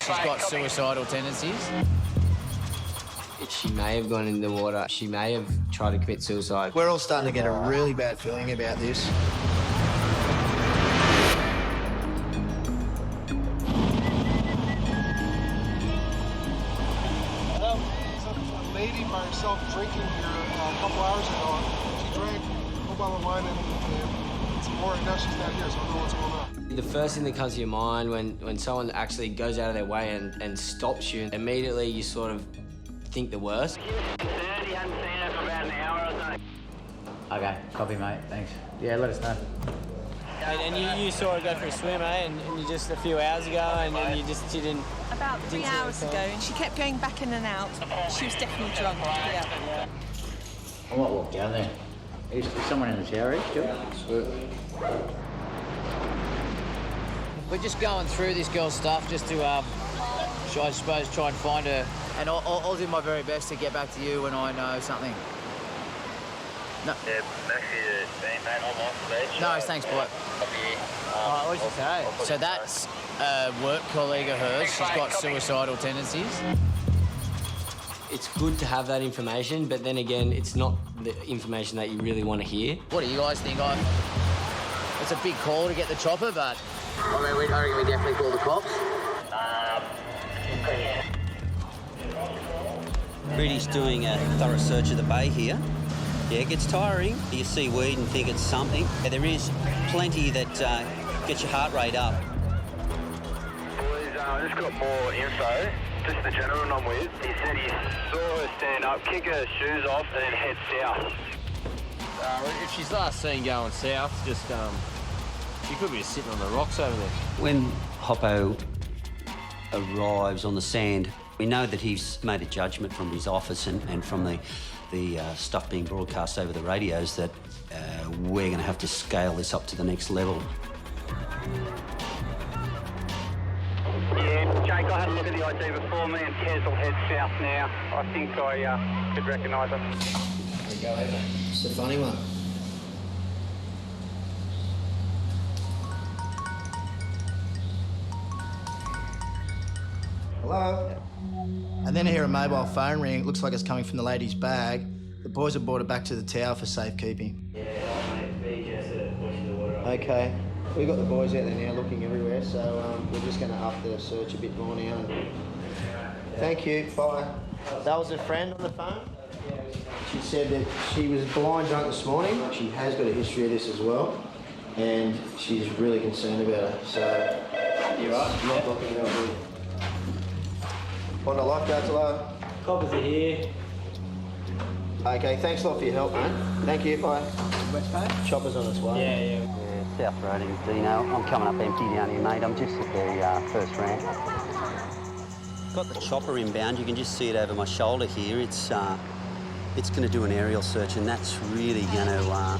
She's got suicidal tendencies. She may have gone in the water. She may have tried to commit suicide. We're all starting to get a really bad feeling about this. A lady by herself drinking here a couple hours ago. She drank a whole bottle of wine and some more, and now she's not here, so I don't know what's going on. The first thing that comes to your mind when someone actually goes out of their way and stops you, immediately you sort of think the worst. Okay, copy, mate. Thanks. Yeah, let us know. And you saw her go for a swim, eh? And you just a few hours ago, and then you didn't... About 3 hours ago, and she kept going back in and out. She was definitely drunk. Yeah. I might walk down there. Is someone in the shower still? Sweet. We're just going through this girl's stuff just to, I suppose, try and find her. And I'll do my very best to get back to you when I know something. No. Yeah, Maxi, mate, I'm off the beach. No, thanks, boy. What did you say? So that's a work colleague of hers. She's got suicidal tendencies. It's good to have that information, but then again, it's not the information that you really want to hear. What do you guys think? It's a big call to get the chopper, but... I reckon we definitely call the cops. Reidy's doing a thorough search of the bay here. Yeah, it gets tiring. You see weed and think it's something. Yeah, there is plenty that gets your heart rate up. Boys, I just got more info. Just the gentleman I'm with, he said he saw her stand up, kick her shoes off, and then head south. If she's last seen going south, just she could be sitting on the rocks over there. When Hoppo arrives on the sand, we know that he's made a judgment from his office and from the stuff being broadcast over the radios that we're going to have to scale this up to the next level. Yeah, Jake, I had a look at the ID before me, and Kez will head south now. I think I could recognise her. There you go, Eva. It's a funny one. Hello? And then I hear a mobile phone ring. It looks like it's coming from the lady's bag. The boys have brought it back to the tower for safekeeping. Yeah, BGS pushing the water up. Okay. We've got the boys out there now looking everywhere, so we're just going to up the search a bit more now. Thank you. Bye. That was a friend on the phone? She said that she was blind drunk this morning. She has got a history of this as well, and she's really concerned about it. So, you right? Not looking real good. Bondi Lifeguards, hello. Coppers are here. Okay, thanks a lot for your help, mate. Thank you. Bye. West Bay? Chopper's on its way. Yeah. South Road in Deano. I'm coming up empty down here, mate. I'm just at the first ramp. Got the chopper inbound. You can just see it over my shoulder here. It's going to do an aerial search, and that's really going to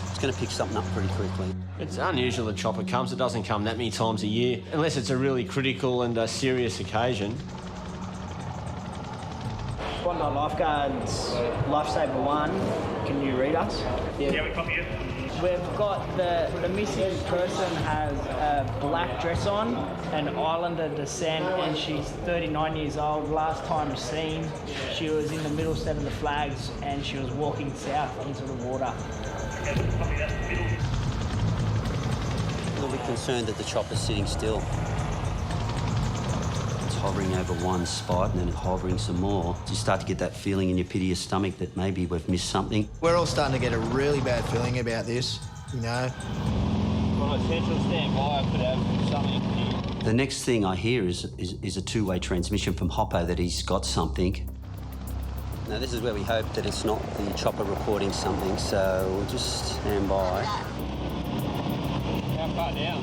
it's going to pick something up pretty quickly. It's unusual the chopper comes. It doesn't come that many times a year, unless it's a really critical and a serious occasion. Bondi Lifeguards, Lifesaver 1, can you read us? Yeah, we copy it. We've got the missing person has a black dress on, an Islander descent, and she's 39 years old. Last time seen, she was in the middle set of the flags and she was walking south into the water. A little bit concerned that the chopper's sitting still. It's hovering over one spot and then hovering some more. You start to get that feeling in your pit of your stomach that maybe we've missed something. We're all starting to get a really bad feeling about this, you know. On a central standby, I could have something here. The next thing I hear is a two-way transmission from Hoppo that he's got something. Now, this is where we hope that it's not the chopper reporting something, so we'll just stand by. How far down?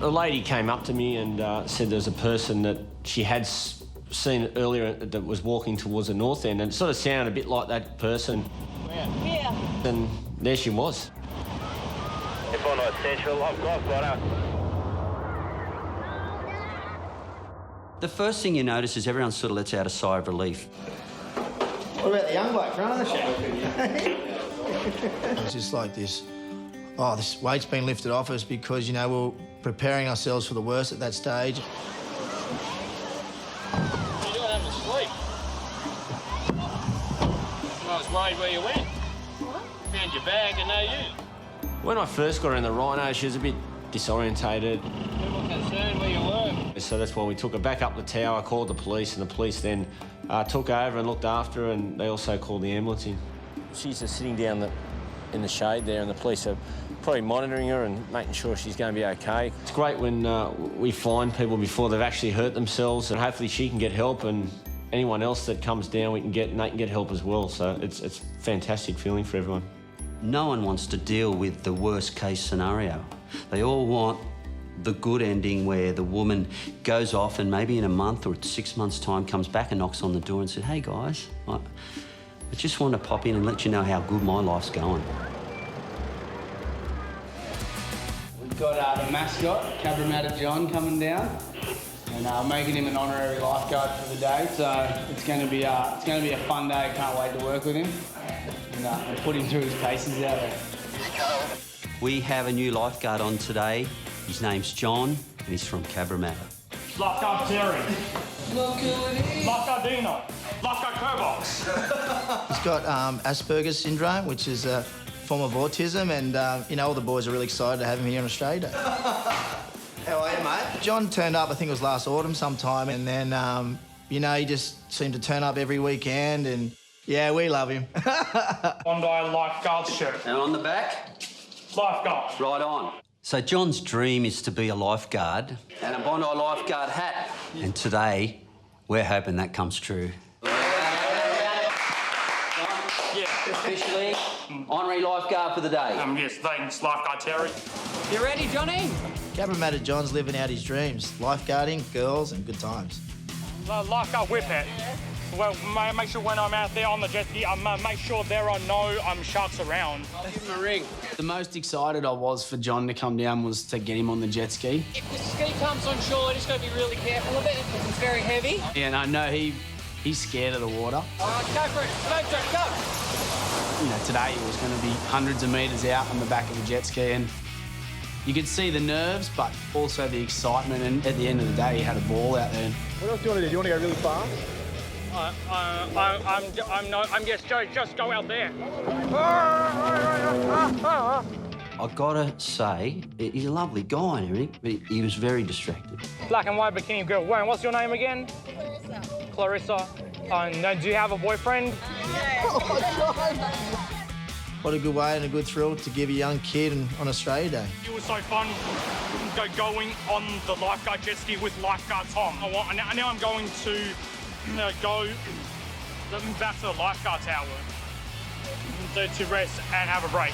A lady came up to me and said there's a person that she had seen earlier that was walking towards the north end, and it sort of sounded a bit like that person. Yeah. And there she was. If I'm not essential, I've got her. The first thing you notice is everyone sort of lets out a sigh of relief. What about the young bloke running the show? It's just like this, oh, this weight's been lifted off us because, you know, preparing ourselves for the worst at that stage. You don't have to sleep. I was worried where you went. What? Found your bag and no you. When I first got her in the Rhino, she was a bit disorientated. We were concerned where you were. So that's why we took her back up the tower, called the police, and the police then took over and looked after her, and they also called the ambulance in. She's just sitting down in the shade there, and the police are probably monitoring her and making sure she's going to be okay. It's great when we find people before they've actually hurt themselves, and hopefully she can get help, and anyone else that comes down, we can get, and they can get help as well. So it's a fantastic feeling for everyone. No one wants to deal with the worst case scenario. They all want the good ending where the woman goes off and maybe in a month or 6 months' time comes back and knocks on the door and says, "Hey guys, I just want to pop in and let you know how good my life's going." We've got the mascot, Cabramatta John, coming down, and making him an honorary lifeguard for the day. So it's going to be a fun day. Can't wait to work with him and put him through his paces out there. We have a new lifeguard on today. His name's John, and he's from Cabramatta. Lifeguard Terry. Lifeguard Deano. Lifeguard Kerbox. He's got Asperger's syndrome, which is a form of autism, and all the boys are really excited to have him here in Australia. How are you, mate? John turned up, I think it was last autumn sometime, and then, he just seemed to turn up every weekend, and yeah, we love him. Bondi Lifeguard shirt. And on the back? Lifeguard. Right on. So John's dream is to be a lifeguard and a Bondi lifeguard hat. And today, we're hoping that comes true. Yeah. Officially, honorary lifeguard for the day. Yes, thanks, Lifeguard Terry. You ready, Johnny? Cabramatta John's living out his dreams. Lifeguarding, girls and good times. Lifeguard Whippet. Well, make sure when I'm out there on the jet ski, make sure there are no sharks around. I'll give him a ring. The most excited I was for John to come down was to get him on the jet ski. If the ski comes on shore, just got to be really careful of it because it's very heavy. And I know he's scared of the water. Go for it, go. Today it was going to be hundreds of metres out on the back of the jet ski, and you could see the nerves, but also the excitement. And at the end of the day, he had a ball out there. What else do you want to do? Do you want to go really fast? I'm just go out there. I've got to say, he's a lovely guy and everything, but he was very distracted. Black and white bikini girl. Wayne, what's your name again? Clarissa. Do you have a boyfriend? Oh my God! What a good way and a good thrill to give a young kid on Australia Day. It was so fun going on the lifeguard jet ski with Lifeguard Tom. Now I'm going to go back to the lifeguard tower to rest and have a break.